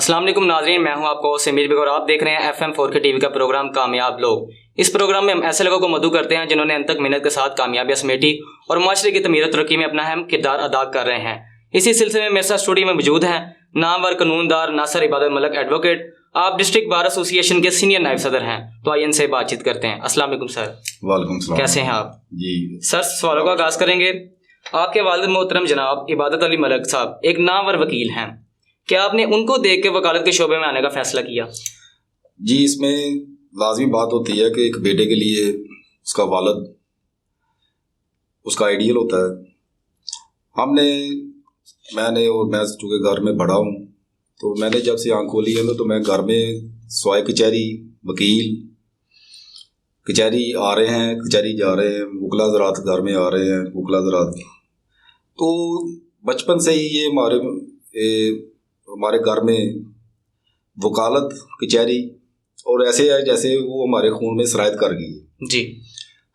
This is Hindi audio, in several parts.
अस्सलाम वालेकुम नाज़रीन, मैं हूं आपको समीर बेग और आप देख रहे हैं FM4 के टीवी का प्रोग्राम कामयाब लोग। इस प्रोग्राम में हम ऐसे लोगों को मदऊ करते हैं जिन्होंने अंत तक मेहनत के साथ कामयाबियां समेटी और माशरे की तमीर तरक्की में अपना अहम किरदार अदा कर रहे हैं। इसी सिलसिले में मेरे साथ स्टूडियो में मौजूद हैं नामवर कानूनदार नासिर इबादत मलिक एडवोकेट। आप डिस्ट्रिक्ट बार एसोसिएशन के सीनियर नायब सदर हैं, तो आइए इनसे बातचीत करते हैं। अस्सलाम वालेकुम सर। वालेकुम सलाम। कैसे हैं आप? जी सर, सवालों का आगाज़ करेंगे। आपके वालिद मोहतरम जनाब इबादत अली मलिक साहब एक नामवर वकील हैं, क्या आपने उनको देख के वकालत के शोबे में आने का फैसला किया? जी, इसमें लाजमी बात होती है कि एक बेटे के लिए उसका वालिद उसका आइडियल होता है। मैं चूँकि घर में बड़ा हूँ, तो मैंने जब से आँख खोली है तो मैं घर में सवाए कचहरी वकील कचहरी आ रहे हैं, कचहरी जा रहे हैं, वकला ज़रात घर में आ रहे हैं, वकला ज़रात। तो बचपन से ही ये हमारे घर में वकालत कचहरी और ऐसे है जैसे वो हमारे खून में सरायत कर गई है जी।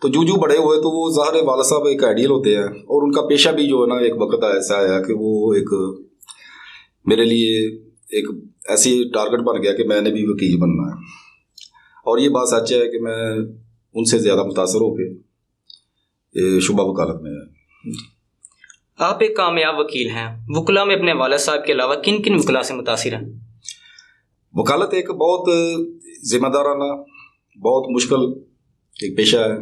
तो जो बड़े हुए तो वो ज़ाहिर वाला साहब एक आइडियल होते हैं और उनका पेशा भी जो है ना, एक वक्त ऐसा आया कि वो एक मेरे लिए एक ऐसी टारगेट बन गया कि मैंने भी वकील बनना है। और ये बात सच है कि मैं उनसे ज़्यादा मुतासर होकर शुबा वकालत में है। आप एक कामयाब वकील हैं, वकला में अपने वालिद साहब के अलावा किन किन वकला से मुतासिर हैं? वकालत एक बहुत जिम्मेदाराना, बहुत मुश्किल एक पेशा है।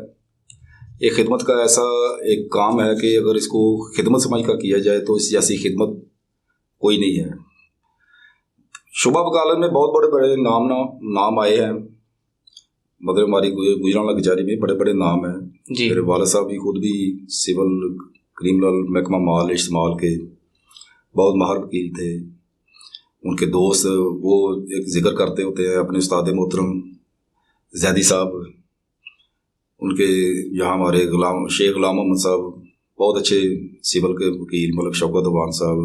एक खिदमत का ऐसा एक काम है कि अगर इसको खिदमत समझ कर किया जाए तो इस जैसी खिदमत कोई नहीं है। शुबा वकालत में बहुत बड़े बड़े नाम आए हैं, मतलब हमारी गुजरात कचहरी में बड़े बड़े नाम हैं। मेरे वालिद साहब भी खुद भी सिविल क्रिमिनल महकमा माल इस्तेमाल के बहुत माहिर वकील थे। उनके दोस्त वो एक जिक्र करते होते हैं अपने उस्ताद मोहतरम जैदी साहब, उनके यहाँ हमारे शेख गुलाम मोहम्मद साहब बहुत अच्छे सिविल के वकील, मलिक शौकत अवान साहब,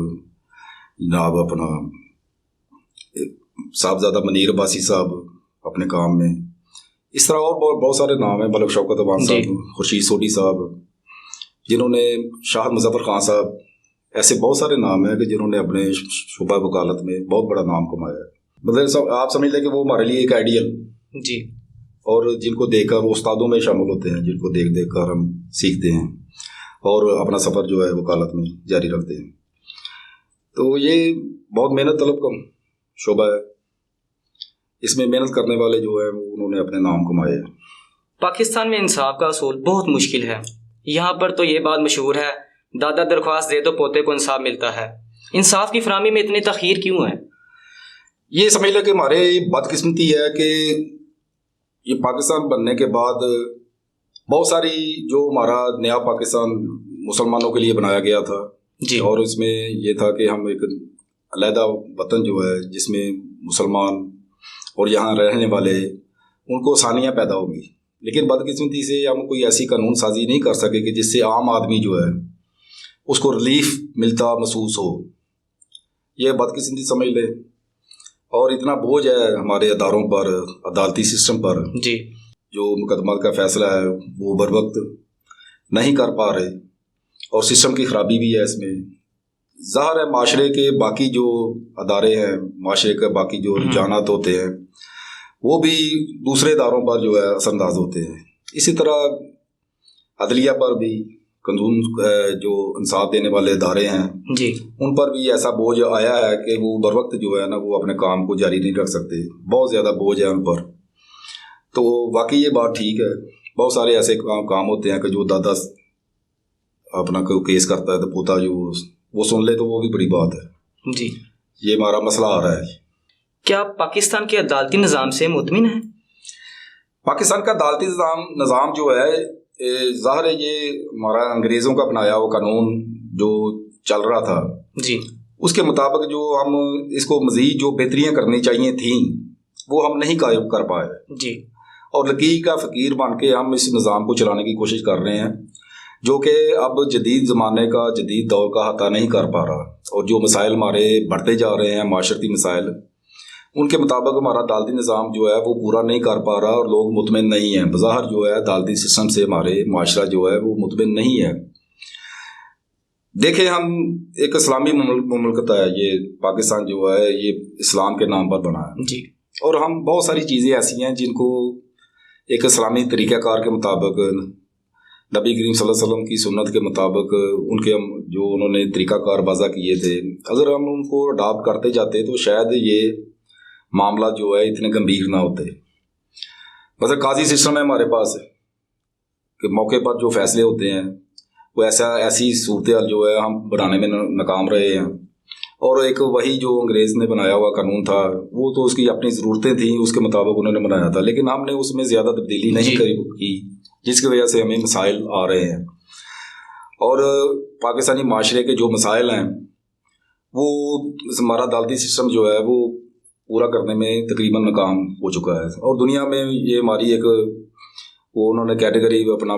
जनाब अपना साहबजादा मनीर अब्बासी साहब अपने काम में। इस तरह और बहुत सारे नाम हैं, मलिक शौकत अवान साहब, खुर्शीद सोडी साहब, जिन्होंने शाह मुजफ्फर खान साहब, ऐसे बहुत सारे नाम हैं कि जिन्होंने अपने शुबा वकालत में बहुत बड़ा नाम कमाया है। मतलब आप समझ लें कि वो हमारे लिए एक आइडियल जी, और जिनको देखकर उस्तादों में शामिल होते हैं, जिनको देख कर हम सीखते हैं और अपना सफ़र जो है वकालत में जारी रखते हैं। तो ये बहुत मेहनत तलब का शोबा है। इसमें मेहनत करने वाले जो है उन्होंने अपने नाम कमाए हैं। पाकिस्तान में इंसाफ का असूल बहुत मुश्किल है। यहाँ पर तो ये बात मशहूर है, दादा दरख्वास्त दे तो पोते को इंसाफ मिलता है। इंसाफ की फराहमी में इतनी तखीर क्यों है? ये समझ लें कि हमारे बदकिस्मती है कि ये पाकिस्तान बनने के बाद बहुत सारी जो हमारा नया पाकिस्तान मुसलमानों के लिए बनाया गया था जी, और इसमें ये था कि हम एक अलहदा वतन जो है जिसमें मुसलमान और यहाँ रहने वाले उनको आसानियाँ पैदा होंगी, लेकिन बदकिस्मती से हम कोई ऐसी कानून साजी नहीं कर सके कि जिससे आम आदमी जो है उसको रिलीफ मिलता महसूस हो। यह बदकिस्मती समझ ले। और इतना बोझ है हमारे अदारों पर, अदालती सिस्टम पर जी, जो मुकदमा का फैसला है वो बर वक्त नहीं कर पा रहे और सिस्टम की खराबी भी है इसमें। ज़ाहिर है माशरे के बाकी जो अदारे हैं, माशरे के बाकी जो रुझानात होते हैं वो भी दूसरे इदारों पर जो है असरअंदाज होते हैं। इसी तरह अदलिया पर भी कानून जो इंसाफ देने वाले इदारे हैं जी, उन पर भी ऐसा बोझ आया है कि वो बर वक्त जो है ना वो अपने काम को जारी नहीं रख सकते। बहुत ज़्यादा बोझ है उन पर। तो वाकई ये बात ठीक है, बहुत सारे ऐसे काम होते हैं कि जो दादा अपना कोई केस करता है तो पोता जो वो सुन ले तो वो भी बड़ी बात है। जी, ये हमारा मसला आ रहा है। क्या आप पाकिस्तान के अदालती निज़ाम से मुतमिन हैं? पाकिस्तान का अदालती निज़ाम जो है ज़ाहिर है ये हमारा अंग्रेज़ों का बनाया हुआ कानून जो चल रहा था जी, उसके मुताबिक जो हम इसको मज़ीद जो बेहतरियाँ करनी चाहिए थी वो हम नहीं कायम कर पाए जी, और लकीर का फ़कीर बन के हम इस निज़ाम को चलाने की कोशिश कर रहे हैं जो कि अब जदीद ज़माने का जदीद दौर का अता नहीं कर पा रहा। और जो मसाइल हमारे बढ़ते जा रहे हैं, माशरती मसाइल, उनके मुताबिक हमारा अदालती निज़ाम जो है वो पूरा नहीं कर पा रहा और लोग मुतमिन नहीं हैं। बज़ाहिर जो है अदालती सिस्टम से हमारे माशरा जो है वो मुतमिन नहीं है। देखें, हम एक इस्लामी मुल्क है, ये पाकिस्तान जो है ये इस्लाम के नाम पर बना है जी। और हम बहुत सारी चीज़ें ऐसी हैं जिनको एक इस्लामी तरीक़ाकार के मुताबिक, नबी करीम सल्लल्लाहु अलैहि वसल्लम की सुन्नत के मुताबिक उनके हम जो उन्होंने तरीक़ाकार वज़ा किए थे, अगर हम उनको अडॉप्ट करते जाते तो शायद ये मामला जो है इतने गंभीर ना होते। मतलब काजी सिस्टम है हमारे पास कि मौके पर जो फैसले होते हैं वो ऐसी सूरत जो है हम बनाने में नाकाम रहे हैं। और एक वही जो अंग्रेज़ ने बनाया हुआ कानून था वो तो उसकी अपनी ज़रूरतें थी, उसके मुताबिक उन्होंने बनाया था, लेकिन हमने उसमें ज़्यादा तब्दीली नहीं की जिसकी वजह से हमें मसाइल आ रहे हैं। और पाकिस्तानी माशरे के जो मसाइल हैं वो हमारा अदालती सिस्टम जो है वो पूरा करने में तकरीबन नाकाम हो चुका है। और दुनिया में ये हमारी एक वो उन्होंने कैटेगरी अपना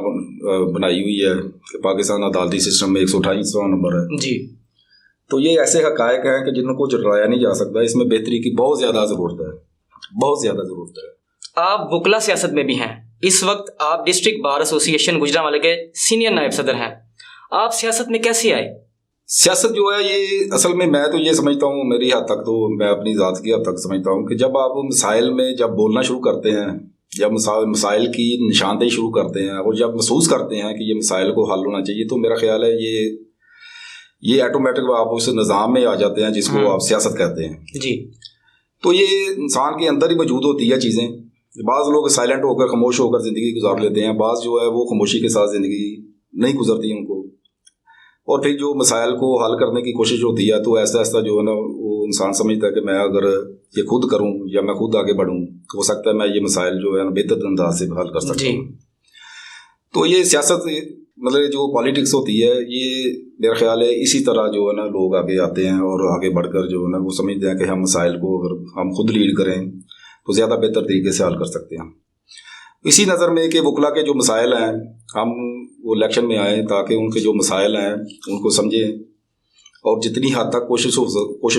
बनाई हुई है कि पाकिस्तान अदालती सिस्टम में 128वां नंबर है जी। तो ये ऐसे हक़ाइक़ हैं कि जिनको जराया नहीं जा सकता। इसमें बेहतरी की बहुत ज़्यादा ज़रूरत है, बहुत ज़्यादा ज़रूरत है। आप वकला सियासत में भी हैं। इस वक्त आप डिस्ट्रिक्ट बार एसोसिएशन गुजरांवाले के सीनियर नायब सदर हैं। आप सियासत में कैसे आए? सियासत जो है ये असल में मैं तो ये समझता हूँ, मेरी हद तक तो मैं अपनी ज़ात की हद तक समझता हूँ कि जब आप मसाइल में जब बोलना शुरू करते हैं, जब मसाइल की निशानदेही शुरू करते हैं और जब महसूस करते हैं कि ये मसाइल को हल होना चाहिए, तो मेरा ख्याल है ये ऑटोमेटिक आप उस निज़ाम में आ जाते हैं जिसको आप सियासत कहते हैं जी। तो ये इंसान के अंदर ही मौजूद होती है चीज़ें। बाज़ लोग साइलेंट होकर, खामोश होकर ज़िंदगी गुजार लेते हैं, बाज़ जो है वो खामोशी के साथ ज़िंदगी नहीं गुजरती उनको, और फिर जो मसाइल को हल करने की कोशिश होती है तो ऐसा ऐसा जो है ना वो इंसान समझता है कि मैं अगर ये खुद करूं या मैं खुद आगे बढ़ूं तो हो सकता है मैं ये मसाइल जो है ना बेहतर अंदाज से हल कर सकता हूँ। तो ये सियासत मतलब जो पॉलिटिक्स होती है ये मेरा ख्याल है इसी तरह जो है ना लोग आगे आते हैं और आगे बढ़कर जो है ना वो समझते हैं कि हम मसाइल को अगर हम खुद लीड करें तो ज़्यादा बेहतर तरीके से हल कर सकते हैं। इसी नज़र में कि वकला के जो मसाइल हैं हम वो इलेक्शन में आए ताकि उनके जो मसाइल हैं उनको समझें और जितनी हद तक कोशिश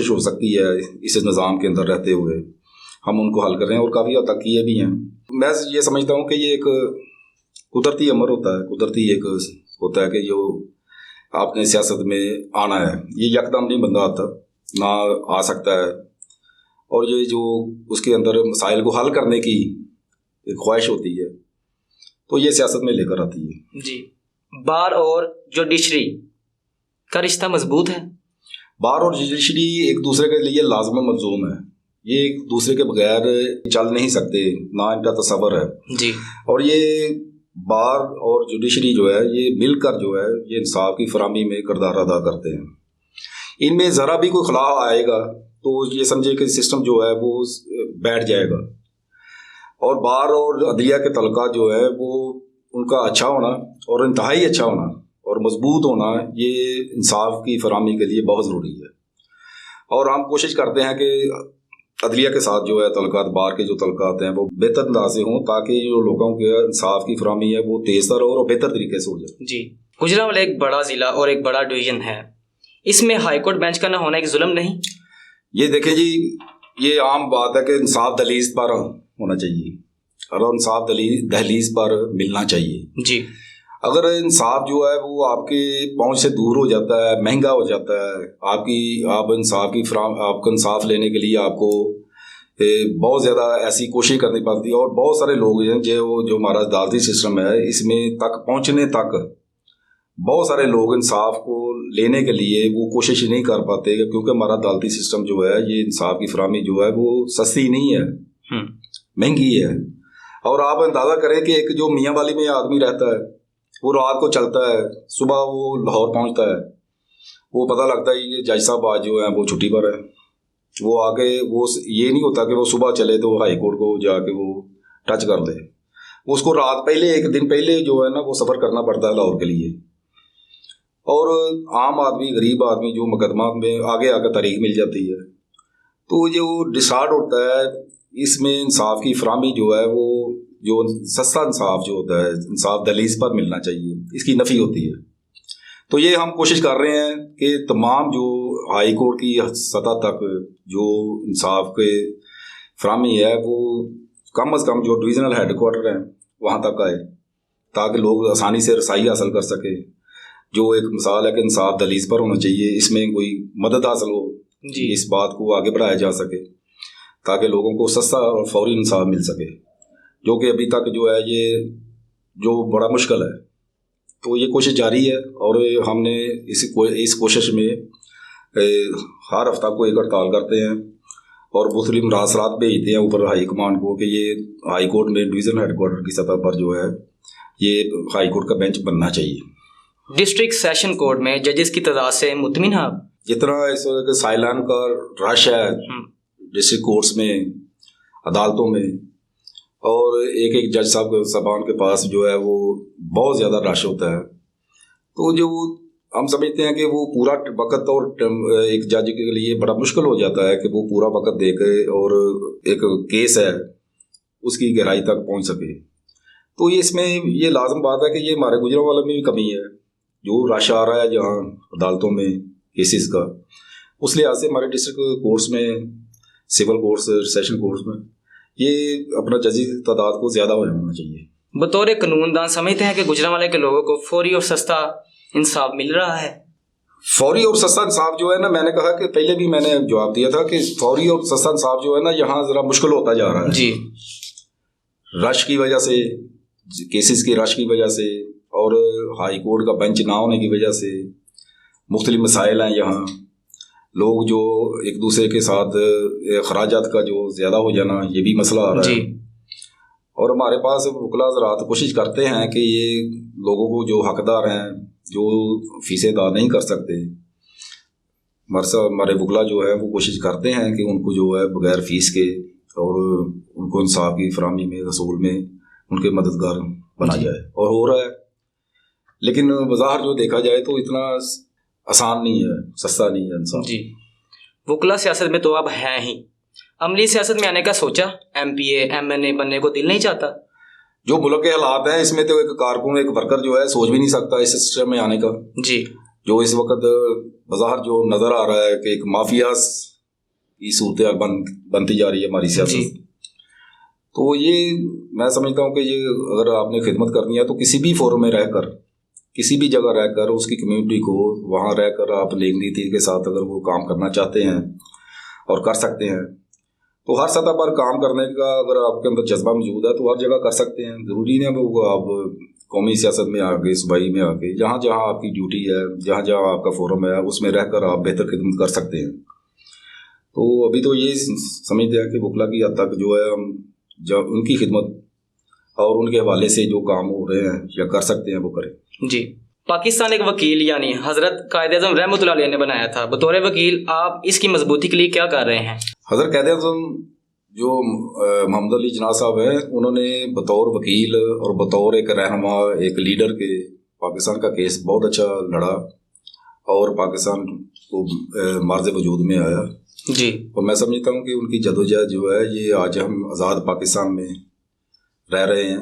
हो सकती है इस निज़ाम के अंदर रहते हुए हम उनको हल करें, और काफ़ी हद तक किए भी हैं। मैं ये समझता हूँ कि ये एक कुदरती अमर होता है, कुदरती एक होता है कि जो आपने सियासत में आना है ये यकदम नहीं बंदा आता ना आ सकता है, और ये जो उसके अंदर मसाइल को हल करने की एक ख्वाहिश होती है तो ये सियासत में लेकर आती है जी। बार और जुडिशरी का रिश्ता मजबूत है? बार और जुडिशरी एक दूसरे के लिए लाजम मलजूम है, ये एक दूसरे के बगैर चल नहीं सकते, ना इनका तस्वर है जी। और ये बार और जुडिशरी जो है ये मिलकर जो है ये इंसाफ की फराहमी में किरदार अदा करते हैं। इनमें ज़रा भी कोई खलाफ आएगा तो ये समझे कि सिस्टम जो है वो बैठ जाएगा। और बार और अदलिया के तलका जो है वो उनका अच्छा होना और इंतहाई अच्छा होना और मजबूत होना ये इंसाफ की फराहमी के लिए बहुत ज़रूरी है। और हम कोशिश करते हैं कि अदलिया के साथ जो है तलकात, बार के जो तलकात हैं वो बेहतर अंदाज से हों ताकि जो लोगों के इंसाफ की फराहमी है वो तेज़तर और बेहतर तरीके से हो जाए। जी। गुजरांवाला एक बड़ा ज़िला और एक बड़ा डिवीज़न है, इसमें हाईकोर्ट बेंच का ना होना एक जुल्म नहीं? ये देखें जी, ये आम बात है कि इंसाफ दहलीज पर होना चाहिए और इंसाफ दहलीज पर मिलना चाहिए जी। अगर इंसाफ जो है वो आपके पहुंच से दूर हो जाता है, महंगा हो जाता है, आपको इंसाफ लेने के लिए आपको बहुत ज़्यादा ऐसी कोशिश करनी पड़ती है। और बहुत सारे लोग हैं जो हमारा अदालती सिस्टम है इसमें तक पहुंचने तक बहुत सारे लोग इंसाफ को लेने के लिए वो कोशिश नहीं कर पाते क्योंकि हमारा अदालती सिस्टम जो है ये इंसाफ की फराहमी जो है वो सस्ती नहीं है, महंगी है। और आप अंदाज़ा करें कि एक जो मियाँ वाली में आदमी रहता है वो रात को चलता है, सुबह वो लाहौर पहुंचता है, वो पता लगता है ये जज साहब आज जो है वो छुट्टी पर है, वो आगे वो ये नहीं होता कि वो सुबह चले तो हाई कोर्ट को जाके वो टच कर ले, उसको रात पहले एक दिन पहले जो है ना वो सफ़र करना पड़ता है लाहौर के लिए। और आम आदमी, गरीब आदमी जो मुकदमा में आगे आकर तारीख मिल जाती है तो जो डिसाइड होता है इसमें इंसाफ की फराहमी जो है वो जो सस्ता इंसाफ जो होता है इंसाफ दहलीज पर मिलना चाहिए, इसकी नफ़ी होती है। तो ये हम कोशिश कर रहे हैं कि तमाम जो हाई कोर्ट की सतह तक जो इंसाफ के फराहमी है वो कम अज़ कम जो डिवीज़नल हेडक्वार्टर हैं वहाँ तक आए ताकि लोग आसानी से रसाई हासिल कर सकें। जो एक मिसाल है कि इंसाफ दहलीज पर होना चाहिए, इसमें कोई मदद हासिल हो जी। इस बात को आगे बढ़ाया जा सके ताकि लोगों को सस्ता और फौरी इंसाफ मिल सके, जो कि अभी तक जो है ये जो बड़ा मुश्किल है। तो ये कोशिश जारी है और हमने इस कोशिश में हर हफ्ता को एक हड़ताल करते हैं और मुख्तलिफ मरासलात भेजते हैं ऊपर हाई कमान को कि ये हाई कोर्ट में डिवीज़न हेडक्वार्टर की सतह पर जो है ये हाई कोर्ट का बेंच बनना चाहिए। डिस्ट्रिक्ट सेशन कोर्ट में जजेस की तादाद से मुतमिन हैं आप? जितना इस वक्त साइलान का रश है डिस्ट्रिक्ट कोर्ट्स में, अदालतों में, और एक एक जज साहबान के पास जो है वो बहुत ज़्यादा रश होता है, तो जो हम समझते हैं कि वो पूरा वक्त और एक जज के लिए बड़ा मुश्किल हो जाता है कि वो पूरा वक्त दे के और एक केस है उसकी गहराई तक पहुंच सके। तो ये इसमें ये लाजम बात है कि ये हमारे गुजरांवाला में भी कमी है, जो रश आ रहा है जहाँ अदालतों में केसेस का, उस लिहाज से हमारे डिस्ट्रिक्ट कोर्ट्स में, सिविल कोर्ट्स, सेशन कोर्ट्स में ये अपना जजी तादाद को ज़्यादा होना चाहिए। बतौर कानूनदान समझते हैं कि गुजरांवाले के लोगों को फौरी और सस्ता इंसाफ मिल रहा है? फौरी और सस्ता इंसाफ जो है ना, मैंने कहा कि पहले भी मैंने जवाब दिया था कि फौरी और सस्ता इंसाफ जो है ना यहाँ ज़रा मुश्किल होता जा रहा है जी। रश की वजह से, केसेस के रश की वजह से और हाई कोर्ट का बेंच ना होने की वजह से मुख्तलिफ मसाइल हैं। यहाँ लोग जो एक दूसरे के साथ खराजात का जो ज़्यादा हो जाना, ये भी मसला आ रहा है। और हमारे पास वकला हज़रात कोशिश करते हैं कि ये लोगों को जो हकदार हैं, जो फीसें अदा नहीं कर सकते, हमारे वकला जो है वो कोशिश करते हैं कि उनको जो है बगैर फ़ीस के और उनको इंसाफ की फराहमी में, रसूल में उनके मददगार बना जाए, और हो रहा है। लेकिन बाज़ार जो देखा जाए तो इतना आसान नहीं है, सस्ता नहीं है इंसान जी। वकला सियासत में तो अब हैं ही, अमली सियासत में आने का सोचा? MPA MNA बनने को दिल नहीं चाहता? जो मुल्क के हालात हैं इसमें तो एक कारकुन, एक वर्कर जो है सोच भी नहीं सकता इस सिस्टम में आने का। जी। जो इस वक्त बाजार जो नज़र आ रहा है कि एक माफिया की सूरत बनती जा रही है हमारी सियासत, तो ये मैं समझता हूँ कि ये अगर आपने खिदमत करनी है तो किसी भी फोरम में रहकर, किसी भी जगह रहकर, उसकी कम्युनिटी को वहाँ रहकर आप नेक नीति के साथ अगर वो काम करना चाहते हैं और कर सकते हैं, तो हर सतह पर काम करने का अगर आपके अंदर जज्बा मौजूद है तो हर जगह कर सकते हैं। ज़रूरी नहीं है वो आप कौमी सियासत में आके, सूबाई में आके, जहाँ जहाँ आपकी ड्यूटी है, जहाँ जहाँ आपका फोरम है, उसमें रहकर आप बेहतर खिदमत कर सकते हैं। तो अभी तो ये समझते हैं कि वकला की हद तक जो है हम जब उनकी खिदमत और उनके हवाले से जो काम हो रहे हैं या कर सकते हैं वो करें। जी। पाकिस्तान एक वकील यानी हज़रत कायद-ए-आज़म रहमतुल्लाह अलैह ने बनाया था, बतौर वकील आप इसकी मजबूती के लिए क्या कर रहे हैं? हज़रत कायद-ए-आज़म जो मोहम्मद अली जिन्ना साहब हैं, उन्होंने बतौर वकील और बतौर एक रहनुमा, एक लीडर के पाकिस्तान का केस बहुत अच्छा लड़ा और पाकिस्तान को मार्ज़ वजूद में आया जी। और मैं समझता हूँ कि उनकी जदोजहद जो है ये आज हम आज़ाद पाकिस्तान में रह रहे हैं,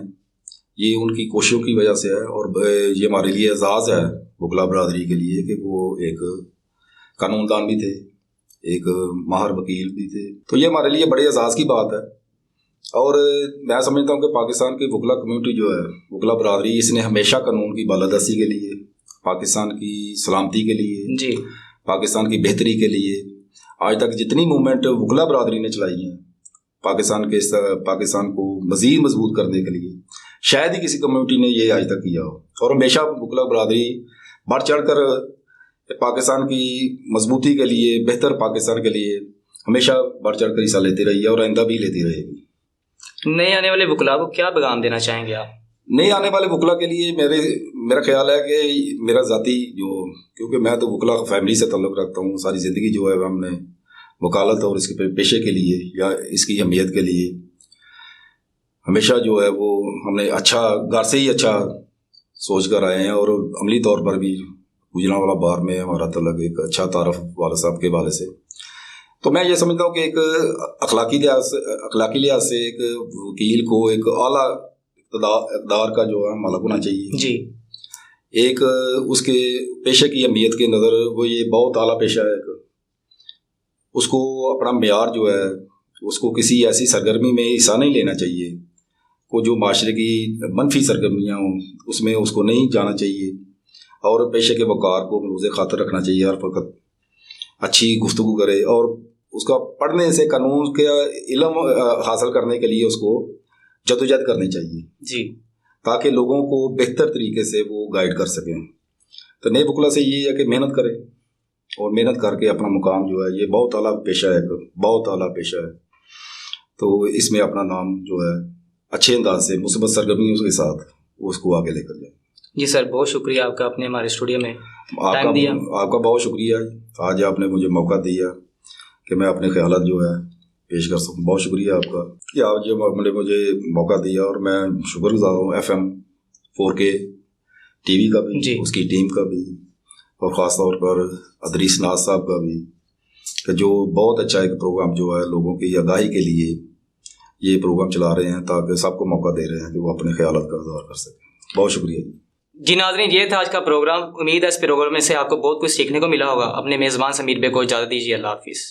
ये उनकी कोशिशों की वजह से है। और ये हमारे लिए एजाज़ है वकला बरादरी के लिए कि वो एक कानूनदान भी थे, एक माहिर वकील भी थे, तो ये हमारे लिए बड़े एजाज़ की बात है। और मैं समझता हूँ कि पाकिस्तान की वकला कम्यूनिटी जो है, वकला बरादरी, इसने हमेशा कानून की बालादस्ती के लिए, पाकिस्तान की सलामती के लिए जी, पाकिस्तान की बेहतरी के लिए आज तक जितनी मूवमेंट वकला बरादरी ने चलाई हैं पाकिस्तान को मज़ीद मजबूत करने के लिए, शायद ही किसी कम्युनिटी ने ये आज तक किया हो। और हमेशा वकला बरादरी बढ़ चढ़ कर पाकिस्तान की मजबूती के लिए, बेहतर पाकिस्तान के लिए हमेशा बढ़ चढ़ कर हिस्सा लेती रही है और आइंदा भी लेती रहेगी। नए आने वाले वकला को क्या पैगाम देना चाहेंगे आप? नए आने वाले वकला के लिए मेरा ख्याल है कि मेरा ज़ाती क्योंकि मैं तो वकला फैमिली से ताल्लुक़ रखता हूँ, सारी ज़िंदगी जो है हमने वकालत और इसके पेशे के लिए या इसकी अहमियत के लिए हमेशा जो है वो हमने अच्छा घर से ही अच्छा सोच कर आए हैं। और अमली तौर पर भी गुजरांवाला बार में हमारा तलक एक अच्छा तारफ़ वाला साहब के वाले से, तो मैं ये समझता हूँ कि एक अखलाकी लिहाज से एक वकील को एक आला इक़्तिदार का जो है मालिक होना चाहिए जी। एक उसके पेशे की अहमियत के नज़र वो ये बहुत आला पेशा है, उसको अपना मेयार जो है उसको किसी ऐसी सरगर्मी में हिस्सा नहीं लेना चाहिए को जो माशरे की मनफी सरगर्मियाँ हों उसमें उसको नहीं जाना चाहिए। और पेशे के वक़ार को मलूज़ खातर रखना चाहिए, हर वक्त अच्छी गुफ्तगू करे और उसका पढ़ने से कानून के इल्म हासिल करने के लिए उसको जद्दोजहद करनी चाहिए जी, ताकि लोगों को बेहतर तरीके से वो गाइड कर सकें। तो नए वकला से ये है कि मेहनत करें और मेहनत करके अपना मुकाम जो है, ये बहुत आला पेशा है, बहुत आला पेशा है, तो इसमें अपना नाम जो है अच्छे अंदाज से मुस्बत सरगर्मियों के साथ उसको आगे लेकर जाए। जी सर, बहुत शुक्रिया आपका अपने हमारे स्टूडियो में टाइम दिया। आपका बहुत शुक्रिया, आज आपने मुझे मौका दिया कि मैं अपने ख्यालात जो है पेश कर सकूँ। बहुत शुक्रिया आपका कि आप जो आपने मुझे मौका दिया, और मैं शुक्रगुजार हूँ FM 4K TV का भी, उसकी टीम का भी, और ख़ास तौर पर अदरीस नाज साहब का भी, कि जो बहुत अच्छा एक प्रोग्राम जो है लोगों की आगाही के लिए ये प्रोग्राम चला रहे हैं, ताकि सबको मौका दे रहे हैं कि वो अपने ख्यालात का इज़हार कर सकें। बहुत शुक्रिया जी नाज़रीन, ये था आज का प्रोग्राम। उम्मीद है इस प्रोग्राम में से आपको बहुत कुछ सीखने को मिला होगा। अपने मेज़बान समीर बे को इजाज़त दीजिए। अल्लाह हाफिज़।